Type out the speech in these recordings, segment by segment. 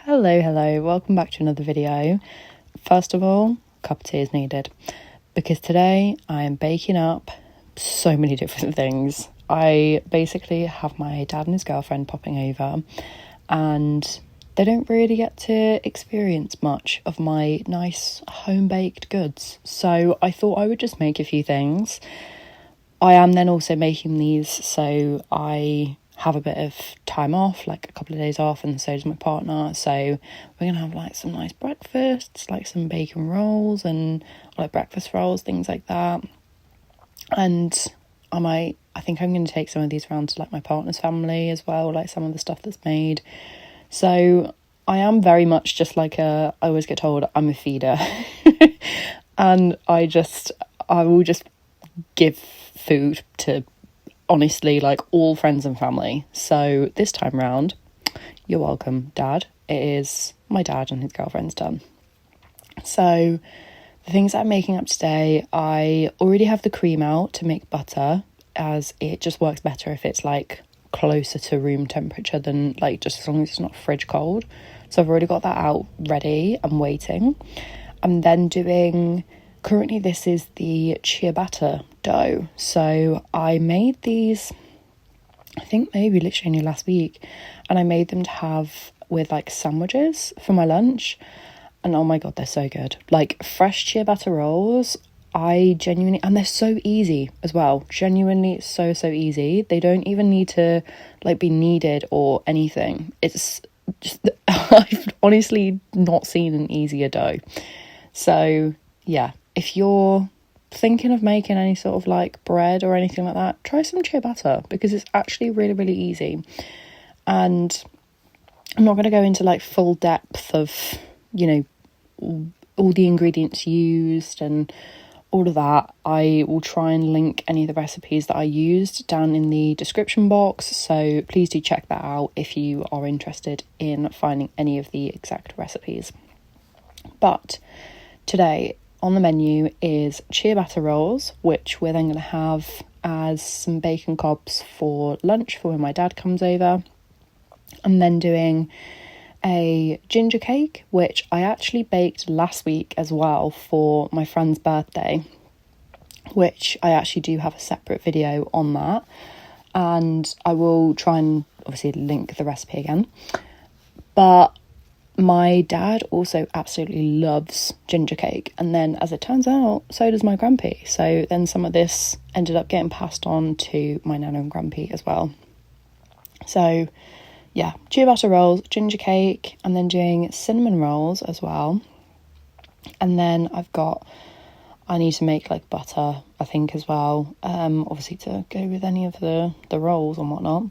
Hello, welcome back to another video. First of all, a cup of tea is needed because today I am baking up so many different things. I basically have my dad and his girlfriend popping over, and they don't really get to experience much of my nice home-baked goods. So I thought I would just make a few things. I am then also making these so I have a bit of time off, like a couple of days off, and so does my partner. So we're gonna have like some nice breakfasts, like some bacon rolls and like breakfast rolls, things like that. And I think I'm gonna take some of these around to like my partner's family as well, like some of the stuff that's made. So I am very much just like I always get told I'm a feeder. And I will just give food to honestly like all friends and family. So this time round, you're welcome, Dad. It is my dad and his girlfriend's done. So the things that I'm making up today, I already have the cream out to make butter, as it just works better if it's like closer to room temperature than like just as long as it's not fridge cold. So I've already got that out ready and waiting. I'm then doing, currently this is the ciabatta dough. So I made these, I think maybe literally only last week, and I made them to have with like sandwiches for my lunch, and oh my god, they're so good. Like fresh ciabatta rolls, I genuinely, and they're so easy as well, genuinely so easy. They don't even need to like be kneaded or anything. It's just I've honestly not seen an easier dough. So yeah, if you're thinking of making any sort of like bread or anything like that, try some ciabatta because it's actually really easy. And I'm not going to go into like full depth of, you know, all the ingredients used and all of that. I will try and link any of the recipes that I used down in the description box, so please do check that out if you are interested in finding any of the exact recipes. But today on the menu is ciabatta rolls, which we're then going to have as some bacon cobs for lunch for when my dad comes over. I'm then doing a ginger cake, which I actually baked last week as well for my friend's birthday, which I actually do have a separate video on that, and I will try and obviously link the recipe again. But my dad also absolutely loves ginger cake, and then as it turns out, so does my grampy. So then some of this ended up getting passed on to my nana and grampy as well. So yeah, ciabatta rolls, ginger cake, and then doing cinnamon rolls as well. And then I need to make like butter, I think, as well, obviously to go with any of the rolls and whatnot.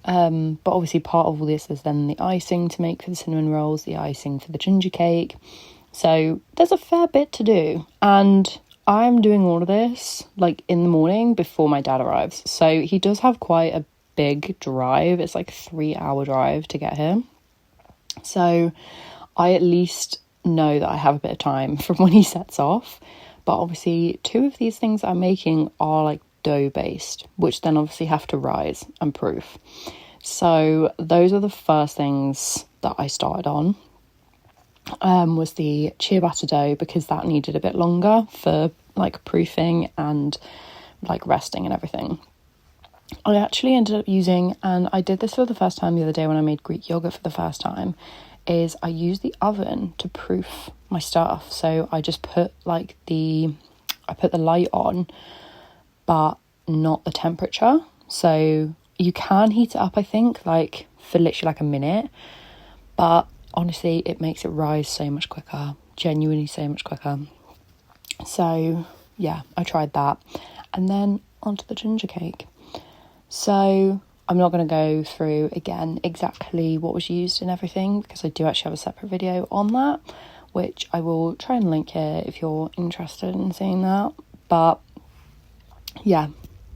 But obviously part of all this is then the icing to make for the cinnamon rolls, the icing for the ginger cake. So there's a fair bit to do, and I'm doing all of this like in the morning before my dad arrives. So he does have quite a big drive. It's like a 3-hour drive to get here. So I at least know that I have a bit of time from when he sets off. But obviously 2 of these things I'm making are like dough based, which then obviously have to rise and proof. So those are the first things that I started on, was the ciabatta dough, because that needed a bit longer for like proofing and like resting and everything. I actually ended up using, and I did this for the first time the other day when I made Greek yogurt for the first time, is I used the oven to proof my stuff. So I just put the light on, but not the temperature. So you can heat it up, I think, like for literally like a minute, but honestly it makes it rise so much quicker, genuinely so much quicker. So yeah, I tried that. And then onto the ginger cake. So I'm not going to go through again exactly what was used and everything, because I do actually have a separate video on that, which I will try and link here if you're interested in seeing that. But yeah,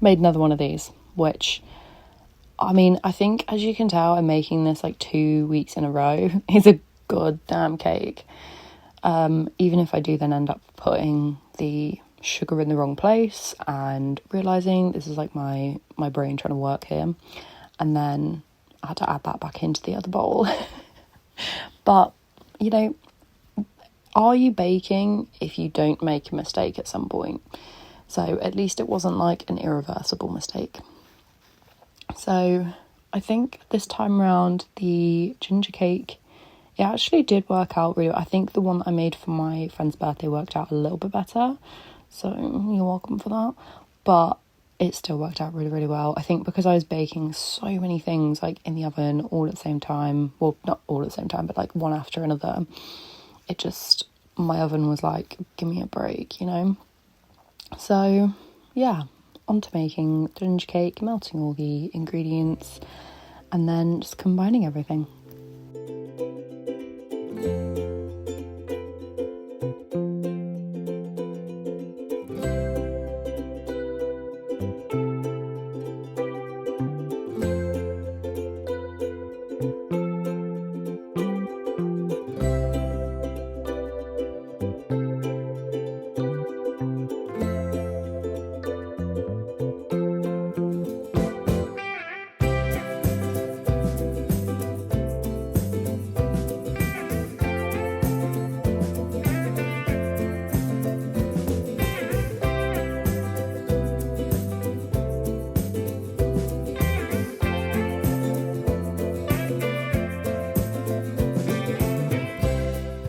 made another one of these, which, I mean, I think as you can tell, I'm making this like 2 weeks in a row. It's a good damn cake. Even if I do then end up putting the sugar in the wrong place and realizing this is like my brain trying to work here, and then I had to add that back into the other bowl. But, you know, are you baking if you don't make a mistake at some point? So at least it wasn't like an irreversible mistake. So I think this time around the ginger cake, it actually did work out really well. I think the one that I made for my friend's birthday worked out a little bit better. So you're welcome for that. But it still worked out really, really well. I think because I was baking so many things like in the oven all at the same time. Well, not all at the same time, but like one after another. It just, my oven was like, give me a break, you know? So yeah, on to making ginger cake, melting all the ingredients, and then just combining everything.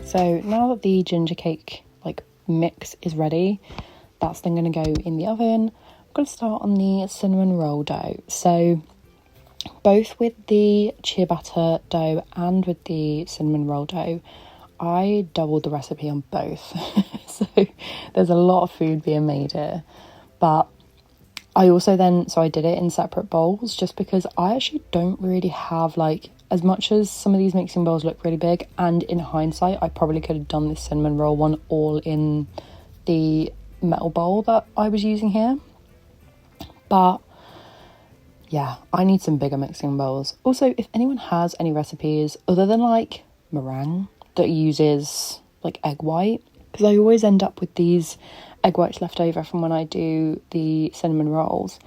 So now that the ginger cake like mix is ready, that's then going to go in the oven. I'm going to start on the cinnamon roll dough. So both with the ciabatta dough and with the cinnamon roll dough, I doubled the recipe on both. So there's a lot of food being made here. But I also I did it in separate bowls just because I actually don't really have like, as much as some of these mixing bowls look really big, and in hindsight I probably could have done this cinnamon roll one all in the metal bowl that I was using here. But yeah, I need some bigger mixing bowls. Also, if anyone has any recipes other than like meringue that uses like egg white, because I always end up with these egg whites left over from when I do the cinnamon rolls,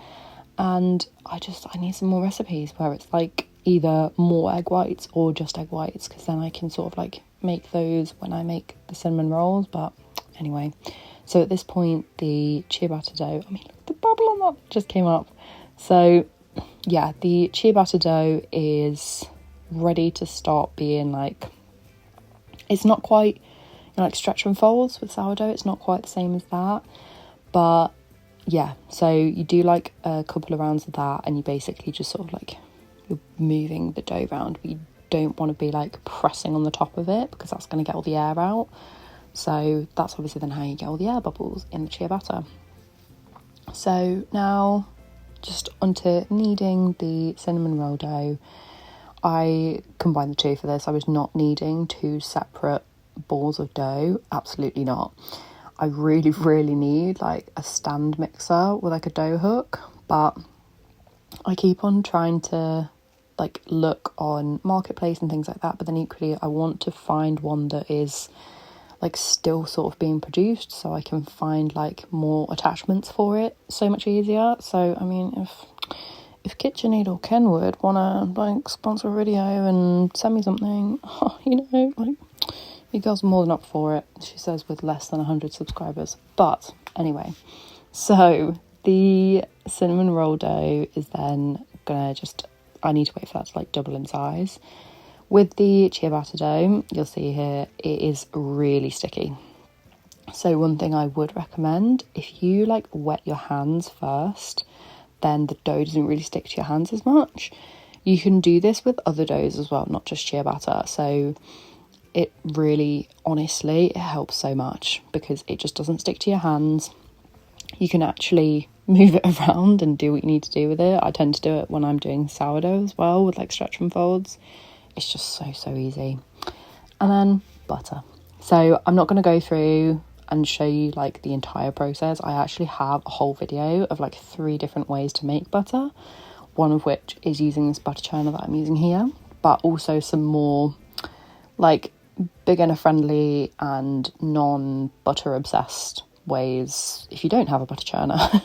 and I need some more recipes where it's like either more egg whites or just egg whites, because then I can sort of like make those when I make the cinnamon rolls. But anyway, so at this point the ciabatta dough, I mean look, the bubble on that just came up. So yeah, the ciabatta dough is ready to start being like, it's not quite, you know, like stretch and folds with sourdough, it's not quite the same as that, but yeah, so you do like a couple of rounds of that, and you basically just sort of like, you're moving the dough around, but you don't want to be like pressing on the top of it because that's going to get all the air out. So that's obviously then how you get all the air bubbles in the ciabatta. So now just onto kneading the cinnamon roll dough. I combined the two for this. I was not kneading two separate balls of dough, absolutely not. I really, really need like a stand mixer with like a dough hook, but I keep on trying to like look on Marketplace and things like that, but then equally I want to find one that is like still sort of being produced so I can find like more attachments for it so much easier. So I mean, if KitchenAid or Kenwood wanna like sponsor a video and send me something, you know, like, you girls are more than up for it, she says, with less than 100 subscribers. But anyway, so the cinnamon roll dough is then gonna I need to wait for that to like double in size. With the ciabatta dough, you'll see here, it is really sticky. So one thing I would recommend, if you like wet your hands first, then the dough doesn't really stick to your hands as much. You can do this with other doughs as well, not just ciabatta. So it really, honestly, it helps so much because it just doesn't stick to your hands. You can actually move it around and do what you need to do with it. I tend to do it when I'm doing sourdough as well with like stretch and folds. It's just so easy. And then butter. So I'm not going to go through and show you like the entire process. I actually have a whole video of like 3 different ways to make butter, one of which is using this butter churner that I'm using here, but also some more like beginner friendly and non-butter obsessed ways if you don't have a butter churner.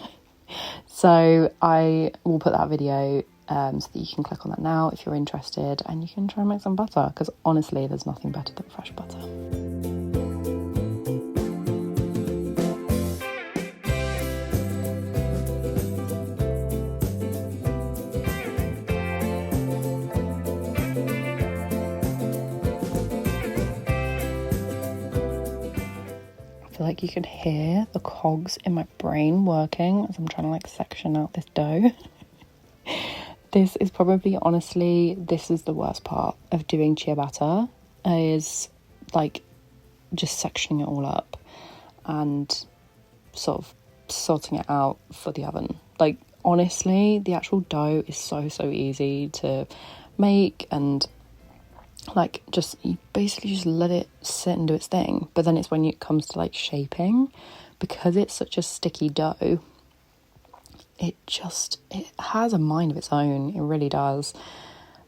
So I will put that video so that you can click on that now if you're interested, and you can try and make some butter, because honestly there's nothing better than fresh butter. I feel like you can hear the cogs in my brain working as I'm trying to like section out this dough. This is probably, honestly, this is the worst part of doing ciabatta, is like just sectioning it all up and sort of sorting it out for the oven. Like, honestly, the actual dough is so easy to make, and like just you basically just let it sit and do its thing. But then it's when it comes to like shaping, because it's such a sticky dough, it has a mind of its own. It really does.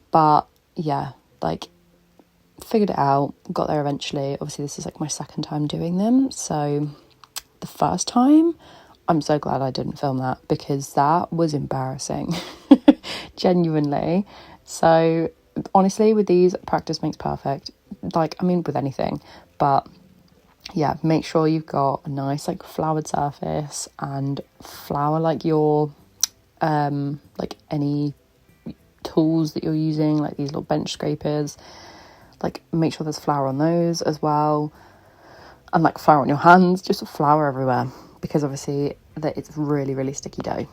But yeah, like figured it out, got there eventually. Obviously this is like my second time doing them, so the first time I'm so glad I didn't film that, because that was embarrassing. Genuinely. So honestly, with these, practice makes perfect. Like, I mean, with anything, but yeah, make sure you've got a nice like floured surface, and flour like your like any tools that you're using, like these little bench scrapers, like make sure there's flour on those as well, and like flour on your hands, just flour everywhere, because obviously that it's really sticky dough.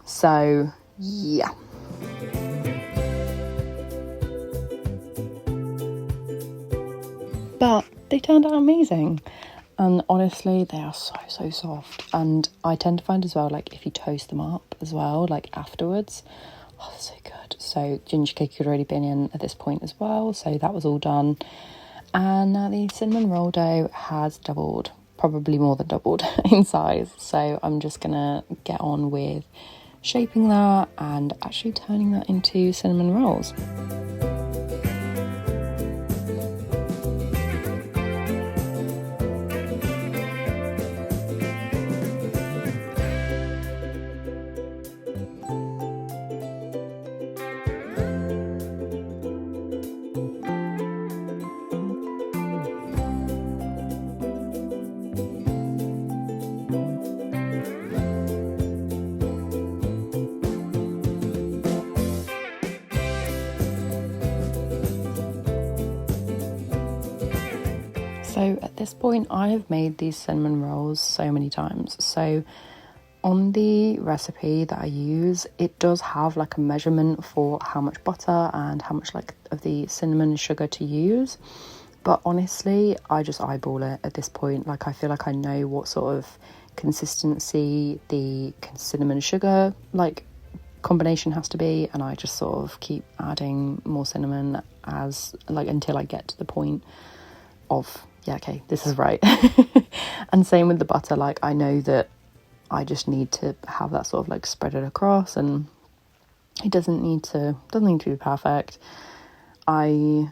So yeah. But they turned out amazing, and honestly they are so soft. And I tend to find as well, like if you toast them up as well, like afterwards, oh, they're so good. So ginger cake had already been in at this point as well, so that was all done. And now the cinnamon roll dough has doubled, probably more than doubled in size, so I'm just gonna get on with shaping that and actually turning that into cinnamon rolls. So at this point, I have made these cinnamon rolls so many times. So on the recipe that I use, it does have like a measurement for how much butter and how much like of the cinnamon and sugar to use. But honestly, I just eyeball it at this point. Like, I feel like I know what sort of consistency the cinnamon sugar like combination has to be, and I just sort of keep adding more cinnamon as like until I get to the point of, yeah, okay, this is right. And same with the butter, like I know that I just need to have that sort of like spread it across, and it doesn't need to be perfect. I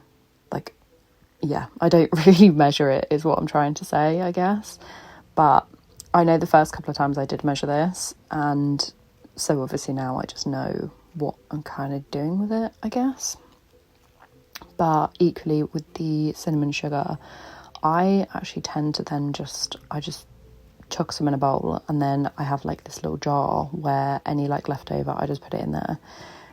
don't really measure it, is what I'm trying to say, I guess. But I know the first couple of times I did measure this, and so obviously now I just know what I'm kind of doing with it, I guess. But equally with the cinnamon sugar, I actually tend to then just chuck some in a bowl, and then I have like this little jar where any like leftover, I just put it in there,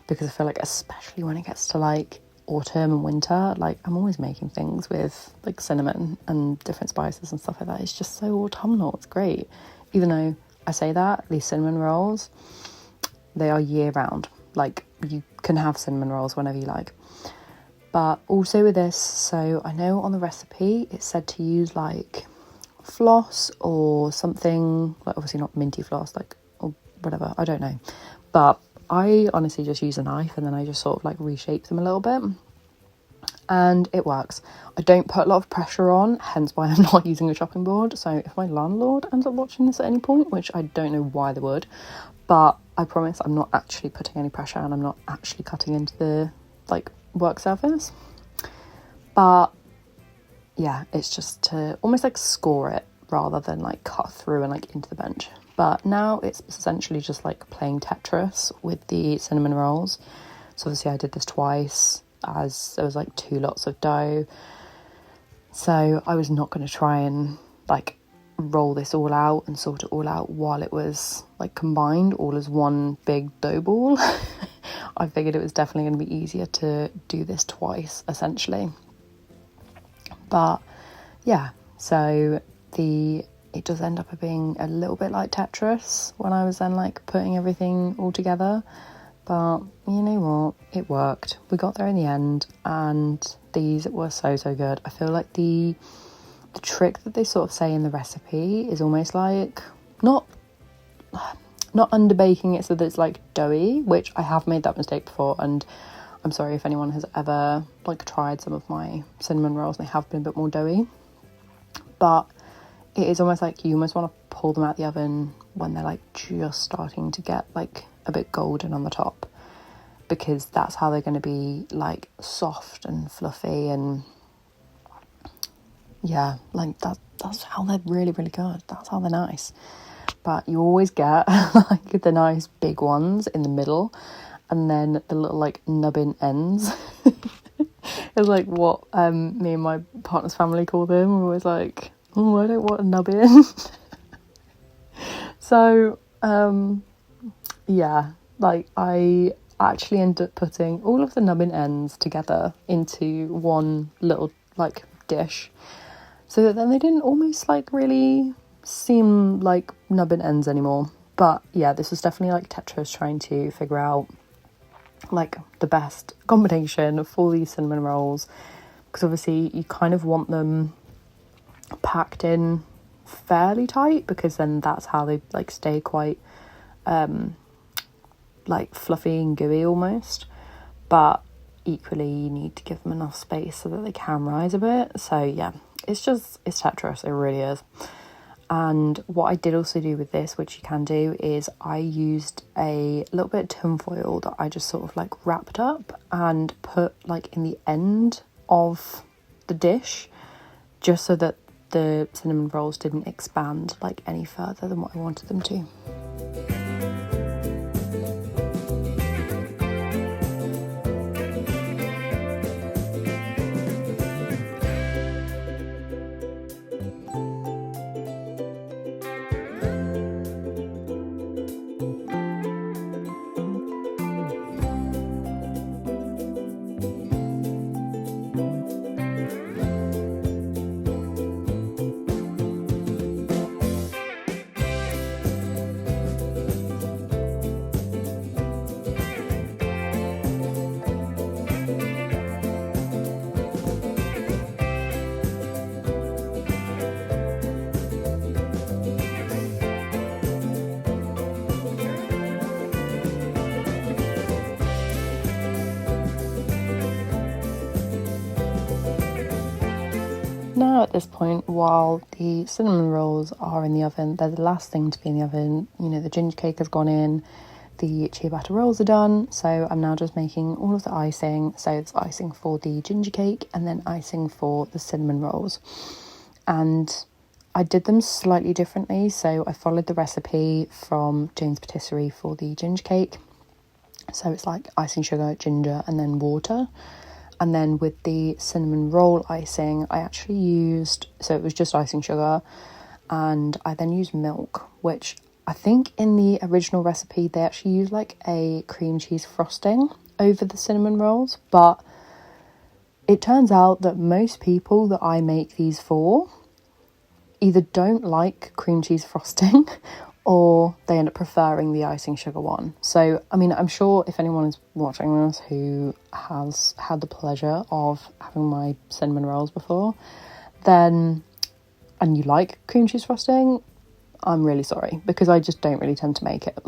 because I feel like especially when it gets to like autumn and winter, like I'm always making things with like cinnamon and different spices and stuff like that. It's just so autumnal. It's great. Even though I say that, these cinnamon rolls, they are year round. Like, you can have cinnamon rolls whenever you like. But also with this, so I know on the recipe it said to use like floss or something, like obviously not minty floss, like, or whatever, I don't know. But I honestly just use a knife, and then I just sort of like reshape them a little bit, and it works. I don't put a lot of pressure on, hence why I'm not using a chopping board. So if my landlord ends up watching this at any point, which I don't know why they would, but I promise I'm not actually putting any pressure, and I'm not actually cutting into the like work surface. But yeah, it's just to almost like score it rather than like cut through and like into the bench. But now it's essentially just like playing Tetris with the cinnamon rolls. So obviously I did this twice, as there was like 2 lots of dough. So I was not going to try and like roll this all out and sort it all out while it was like combined all as one big dough ball. I figured it was definitely going to be easier to do this twice, essentially. But yeah, so it does end up being a little bit like Tetris when I was then like putting everything all together. But you know what, it worked. We got there in the end, and these were so good. I feel like the trick that they sort of say in the recipe is almost like not underbaking it so that it's like doughy, which I have made that mistake before, and I'm sorry if anyone has ever like tried some of my cinnamon rolls and they have been a bit more doughy. But it is almost like you almost want to pull them out the oven when they're like just starting to get like a bit golden on the top, because that's how they're going to be like soft and fluffy, and yeah, like that's how they're really good. That's how they're nice. But you always get like the nice big ones in the middle, and then the little like nubbin ends. It's like what me and my partner's family call them. We're always like, oh, I don't want a nubbin. So yeah, like I actually ended up putting all of the nubbin ends together into one little like dish, so that then they didn't almost like really seem like nubbin ends anymore. But yeah, this was definitely like Tetris trying to figure out like the best combination for these cinnamon rolls, because obviously you kind of want them packed in fairly tight, because then that's how they like stay quite like fluffy and gooey almost. But equally you need to give them enough space so that they can rise a bit. So yeah, it's Tetris, it really is. And what I did also do with this, which you can do, is I used a little bit of tin foil that I just sort of like wrapped up and put like in the end of the dish, just so that the cinnamon rolls didn't expand like any further than what I wanted them to. Now at this point, while the cinnamon rolls are in the oven, they're the last thing to be in the oven. You know, the ginger cake has gone in, the ciabatta rolls are done, so I'm now just making all of the icing. So it's icing for the ginger cake and then icing for the cinnamon rolls. And I did them slightly differently, so I followed the recipe from Jane's Patisserie for the ginger cake. So it's like icing sugar, ginger, and then water. And then with the cinnamon roll icing, I actually used, so it was just icing sugar, and I then used milk, which I think in the original recipe they actually used like a cream cheese frosting over the cinnamon rolls. But it turns out that most people that I make these for either don't like cream cheese frosting or they end up preferring the icing sugar one. So, I mean, I'm sure if anyone is watching this who has had the pleasure of having my cinnamon rolls before, then, and you like cream cheese frosting, I'm really sorry, because I just don't really tend to make it.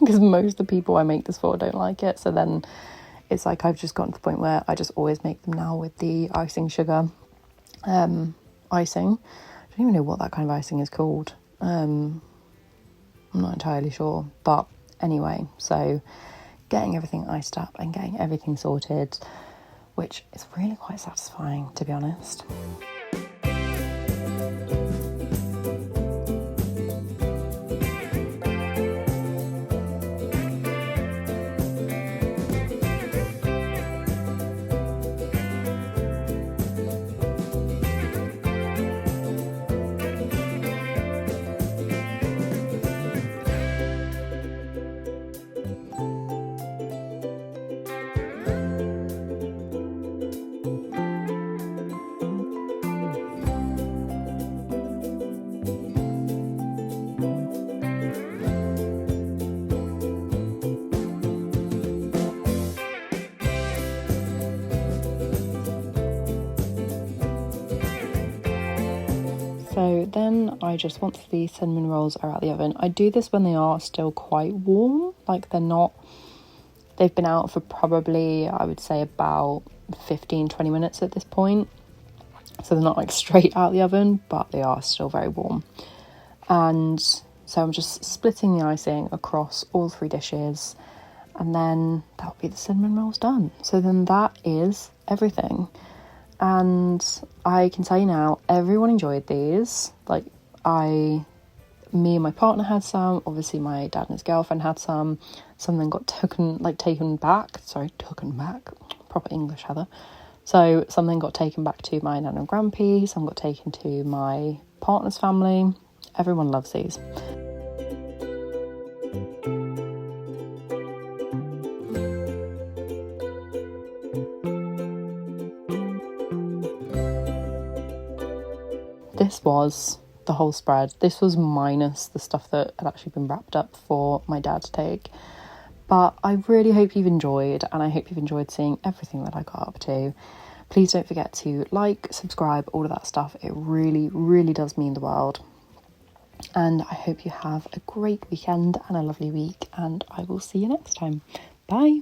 Because most of the people I make this for don't like it. So then it's like I've just gotten to the point where I just always make them now with the icing sugar icing. I don't even know what that kind of icing is called. I'm not entirely sure, but anyway, so getting everything iced up and getting everything sorted, which is really quite satisfying, to be honest. So then I just, once the cinnamon rolls are out the oven, I do this when they are still quite warm, like they've been out for probably, I would say, about 15-20 minutes at this point. So they're not like straight out the oven, but they are still very warm. And so I'm just splitting the icing across all 3 dishes, and then that'll be the cinnamon rolls done. So then that is everything. And I can tell you now, everyone enjoyed these. Like, me and my partner had some, obviously my dad and his girlfriend had some then got taken back, proper English, Heather. So something got taken back to my nan and grandpa, some got taken to my partner's family. Everyone loves these. This was the whole spread. This was minus the stuff that had actually been wrapped up for my dad to take. But I really hope you've enjoyed, and I hope you've enjoyed seeing everything that I got up to. Please don't forget to like, subscribe, all of that stuff. It really, really does mean the world. And I hope you have a great weekend and a lovely week, and I will see you next time. Bye.